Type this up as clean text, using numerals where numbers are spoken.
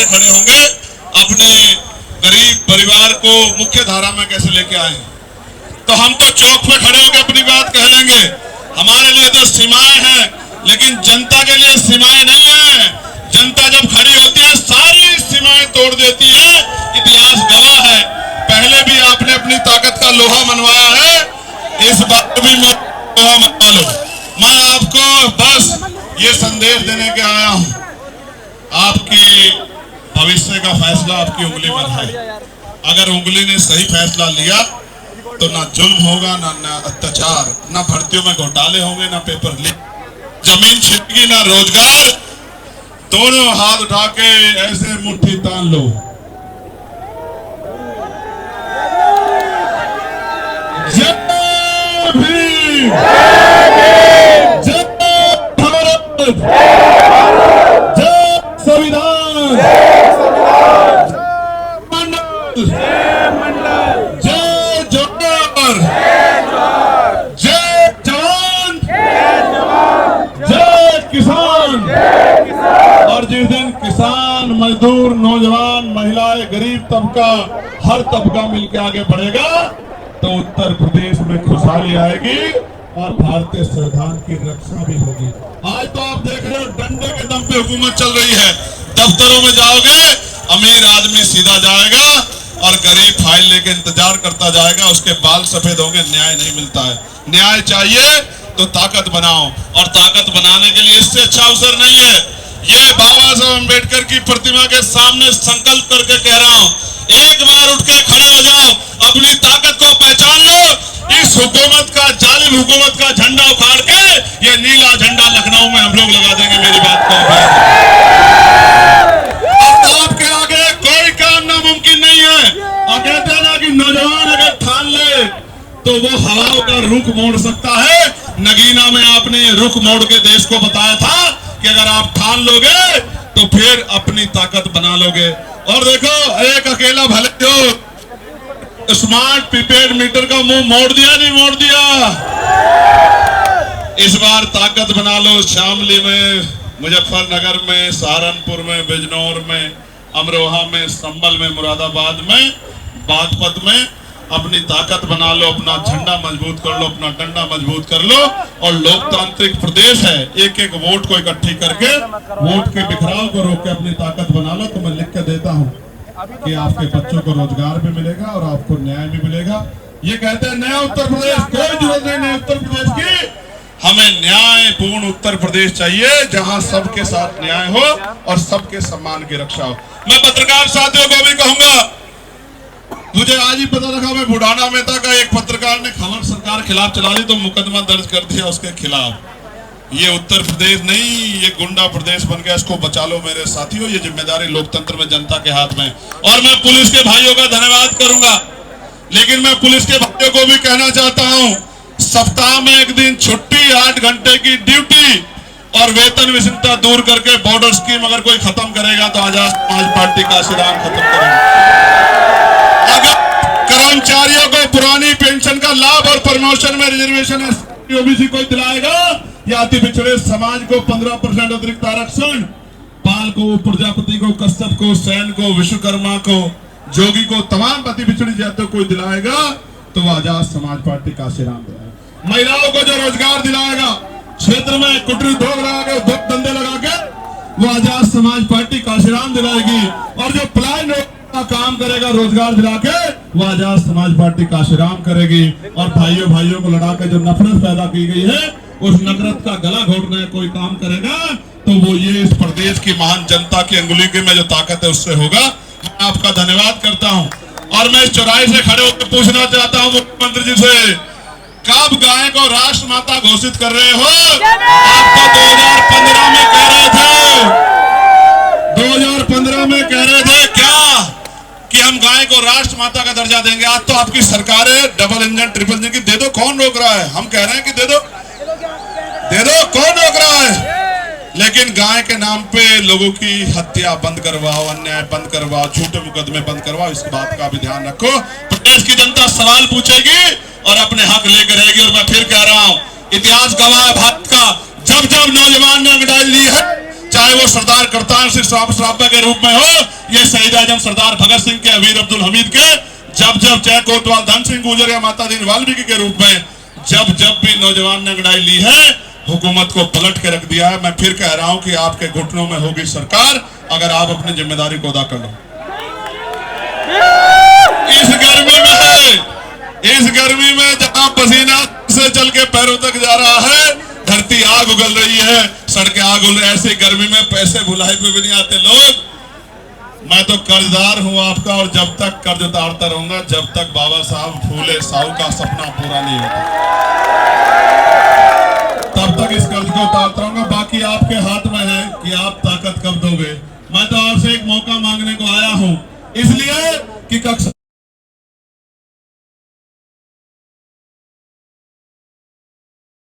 खड़े होंगे, अपने गरीब परिवार को मुख्य धारा में कैसे लेके आए। तो हम तो चौक पे खड़े होकर अपनी बात कह लेंगे। हमारे लिए तो सीमाएं हैं, लेकिन जनता के लिए सीमाएं नहीं है। जनता जब खड़ी होती है सारी सीमाएं तोड़ देती है। इतिहास गवाह है, पहले भी आपने अपनी ताकत का लोहा मनवाया है, इस बात भी लोहा मनवा लो। मैं आपको बस ये संदेश देने के आया हूं, आपकी भविष्य का फैसला आपकी उंगली में है। अगर उंगली ने सही फैसला लिया तो ना जुल्म होगा, ना अत्याचार, ना भर्तियों में घोटाले होंगे, ना पेपर लीक, जमीन छिपकी, ना रोजगार। दोनों हाथ उठा के ऐसे मुट्ठी तान लो। जय भीम, जय भारत, जय संविधान, जय जोहर, जय जवान, जय किसान। और जिस दिन किसान, मजदूर, नौजवान, महिलाएं, गरीब तबका, हर तबका मिलकर आगे बढ़ेगा तो उत्तर प्रदेश में खुशहाली आएगी और भारतीय संविधान की रक्षा भी होगी। आज तो आप देख रहे हो डंडे के दम पे हुकूमत चल रही है। दफ्तरों में जाओगे, अमीर आदमी सीधा जाएगा और गरीब फाइल लेके इंतजार करता जाएगा, उसके बाल सफेद होंगे, न्याय नहीं मिलता है। न्याय चाहिए तो ताकत बनाओ, और ताकत बनाने के लिए इससे अच्छा अवसर नहीं है। ये बाबा साहब अम्बेडकर की प्रतिमा के सामने संकल्प करके कह रहा हूं, एक बार उठ के खड़े हो जाओ, अपनी ताकत को पहचान लो। इस हुकूमत का, जालिम हुकूमत का झंडा उखाड़ के ये नीला झंडा लखनऊ में हम लोग लगा देंगे। मेरी बात को आपके आगे कोई काम नामुमकिन नहीं है। और कहते हैं ना कि नौजवान अगर ठान ले तो वो हवाओं का रुख मोड़ सकता है। नगीना में आपने ये रुख मोड़ के देश को बताया था कि अगर आप ठान लोगे तो फिर अपनी ताकत बना लोगे। और देखो, एक अकेला भले जो स्मार्ट प्रीपेड मीटर का मुंह मोड़ दिया, नहीं मोड़ दिया। इस बार ताकत बना लो। शामली में, मुजफ्फरनगर में, सहारनपुर में, बिजनौर में, अमरोहा में, संभल में, मुरादाबाद में, बागपत में अपनी ताकत बना लो, अपना झंडा मजबूत कर लो, अपना डंडा मजबूत कर लो। और लोकतांत्रिक प्रदेश है, एक एक वोट को इकट्ठी करके वोट के बिखराव को रोक के अपनी ताकत बना लो। तो मैं लिख के देता हूँ कि आपके बच्चों को रोजगार भी मिलेगा और आपको न्याय भी मिलेगा। ये कहते हैं नया उत्तर प्रदेश, कोई जरूरत नहीं नए उत्तर प्रदेश की। हमें न्यायपूर्ण उत्तर प्रदेश चाहिए, जहां सबके साथ न्याय हो और सबके सम्मान की रक्षा हो। मैं पत्रकार साथियों को भी कहूंगा, मुझे आज ही पता लगा, मैं बुढ़ाना मेहता का एक पत्रकार ने खबर सरकार खिलाफ चला दी तो मुकदमा दर्ज कर दिया उसके खिलाफ। ये उत्तर प्रदेश नहीं, ये गुंडा प्रदेश बन गया। इसको बचा लो मेरे साथियों, ये जिम्मेदारी लोकतंत्र में जनता के हाथ में। और मैं पुलिस के भाइयों का धन्यवाद करूंगा, लेकिन मैं पुलिस के भाइयों को भी कहना चाहता हूं, सप्ताह में एक दिन छुट्टी, 8 घंटे की ड्यूटी और वेतन विषमता दूर करके बॉर्डर स्कीम अगर कोई खत्म करेगा तो आजाद समाज पार्टी का आशीर्वाद खत्म करेगा। अगर कर्मचारियों को पुरानी पेंशन का लाभ और प्रमोशन में रिजर्वेशन ओबीसी को दिलाएगा, या अति पिछड़े समाज को 15% अतिरिक्त आरक्षण, पाल को, प्रजापति को, कश्यप को, सैन को, विश्वकर्मा को, जोगी को, तमाम अति पिछड़ी जातियों को दिलाएगा तो वो आजाद समाज पार्टी का आशीर्वाद दिलाएगा। महिलाओं को जो रोजगार दिलाएगा, क्षेत्र में कुटीर उद्योग लगा के, उद्योग धंधे लगा के, वो आजाद समाज पार्टी का आशीर्वाद दिलाएगी। और जो पलायन का काम करेगा, रोजगार दिला के, वो आजाद समाज पार्टी का आशीर्वाद करेगी। और भाइयों भाइयों को लड़ा के जो नफरत पैदा की गई है, उस नफरत का गला घोटने कोई काम करेगा तो वो ये इस प्रदेश की महान जनता की अंगुली में जो ताकत है उससे होगा। मैं आपका धन्यवाद करता हूं। और मैं इस चौराहे से खड़े होकर पूछना चाहता हूं मुख्यमंत्री जी से, कब गाय को राष्ट्र माता घोषित कर रहे हो? आप तो 2015 में कह रहे थे, 2015 में कह रहे थे क्या कि हम गाय को राष्ट्र माता का दर्जा देंगे। आज तो आपकी सरकार है डबल इंजन, ट्रिपल इंजन की, दे दो, कौन रोक रहा है? हम कह रहे हैं कि दे दो, दे दो, कौन रोक रहा है? लेकिन गाय के नाम पे लोगों की हत्या बंद करवाओ, अन्याय बंद करवाओ, झूठे मुकदमे बंद करवाओ, इस बात का भी ध्यान रखो। प्रदेश की जनता सवाल पूछेगी और अपने हक लेकर रहेगी। और मैं फिर कह रहा हूं, इतिहास गवाह है भारत का, जब जब नौजवान ने अंगड़ाई ली है, चाहे वो सरदार करतार सिंह सराफा के रूप में हो, ये शहीद आजम सरदार भगत सिंह के, अमीर अब्दुल हमीद के, जब जब जय कोतवाल धन सिंह गुर्जर या माता दीन वाल्मीकि के रूप में जब जब भी नौजवान ने अंगड़ाई ली है, हुकूमत को पलट के रख दिया है। मैं फिर कह रहा हूं कि आपके घुटनों में होगी सरकार अगर आप अपनी जिम्मेदारी को अदा कर लो। इस गर्मी में जहां पसीना से चल के पैरों तक जा रहा है, धरती आग उगल रही है, सड़कें आग उगल रही है, ऐसी गर्मी में पैसे भुलाई पे भी नहीं आते लोग। मैं तो कर्जदार हूं आपका, और जब तक कर्ज उतारता रहूंगा जब तक बाबा साहब फूले साहू का सपना पूरा नहीं होता, तब तक इस कर्ज को उतारता रहूंगा। बाकी आपके हाथ में है कि आप ताकत कब दोगे। मैं तो आपसे एक मौका मांग